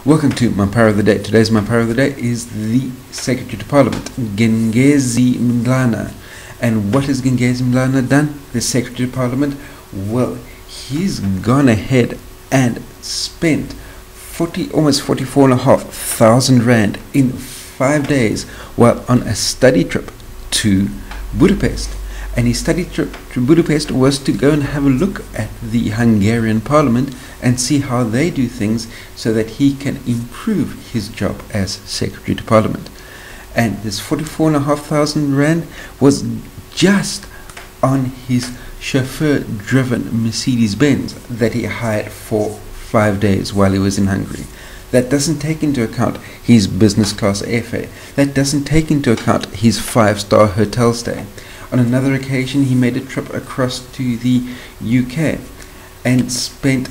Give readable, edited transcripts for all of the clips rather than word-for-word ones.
Welcome to Mampara of the Day. Today's Mampara of the Day is the Secretary to Parliament, Gengezi Mdlana. And what has Gengezi Mdlana done, the Secretary to Parliament? Well, he's gone ahead and spent almost 44,500 rand in 5 days while on a study trip to Budapest. And his study trip to Budapest was to go and have a look at the Hungarian Parliament and see how they do things so that he can improve his job as Secretary to Parliament. And this 44,500 rand was just on his chauffeur-driven Mercedes-Benz that he hired for 5 days while he was in Hungary. That doesn't take into account his business class airfare. That doesn't take into account his 5-star hotel stay. On another occasion, he made a trip across to the UK and spent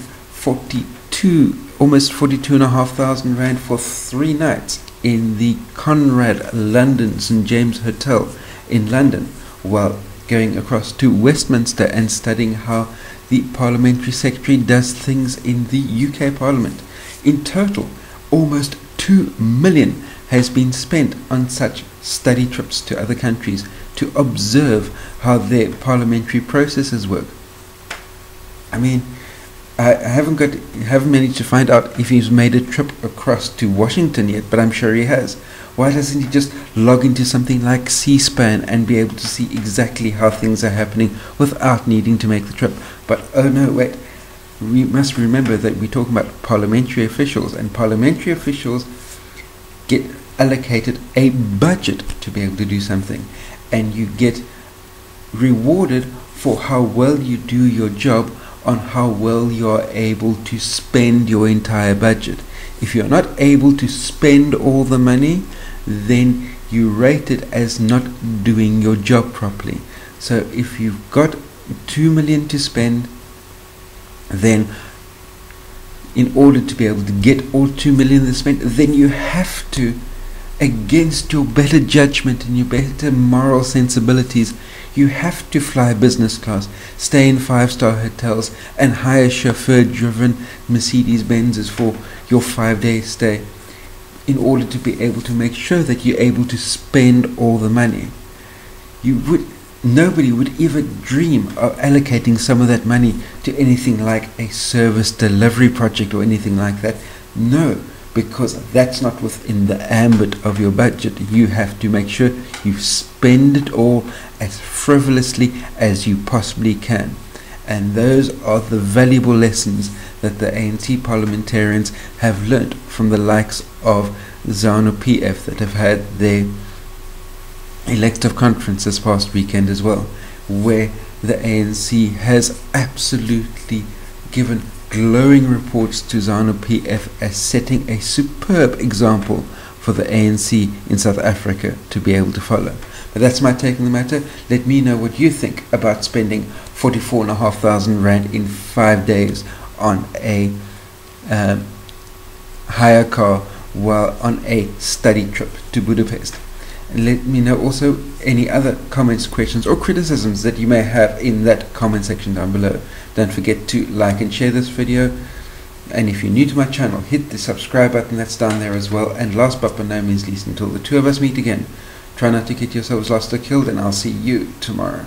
almost 42,500 rand for 3 nights in the Conrad London St James Hotel in London, while going across to Westminster and studying how the Parliamentary Secretary does things in the UK Parliament. In total, almost 2 million has been spent on such study trips to other countries to observe how their parliamentary processes work. I mean, I haven't managed to find out if he's made a trip across to Washington yet, but I'm sure he has. Why doesn't he just log into something like C-SPAN and be able to see exactly how things are happening without needing to make the trip? But oh no, wait, we must remember that we're talking about parliamentary officials, and parliamentary officials get allocated a budget to be able to do something, and you get rewarded for how well you do your job on how well you are able to spend your entire budget. If you're not able to spend all the money, then you rate it as not doing your job properly. So if you've got 2 million to spend, then in order to be able to get all 2 million spent, then you have to, against your better judgment and your better moral sensibilities, you have to fly business class, stay in 5-star hotels, and hire chauffeur-driven Mercedes-Benzes for your 5-day stay in order to be able to make sure that you're able to spend all the money. Nobody would ever dream of allocating some of that money to anything like a service delivery project or anything like that. No, because that's not within the ambit of your budget. You have to make sure you spend it all as frivolously as you possibly can. And those are the valuable lessons that the ANC parliamentarians have learnt from the likes of ZANU-PF that have had their elective conference this past weekend as well, where the ANC has absolutely given glowing reports to ZANU-PF as setting a superb example for the ANC in South Africa to be able to follow. But that's my take on the matter. Let me know what you think about spending 44,500 rand in 5 days on a hire car while on a study trip to Budapest. And let me know also any other comments, questions or criticisms that you may have in that comment section down below. Don't forget to like and share this video, and if you're new to my channel, hit the subscribe button that's down there as well. And last but by no means least, until the two of us meet again, try not to get yourselves lost or killed, and I'll see you tomorrow.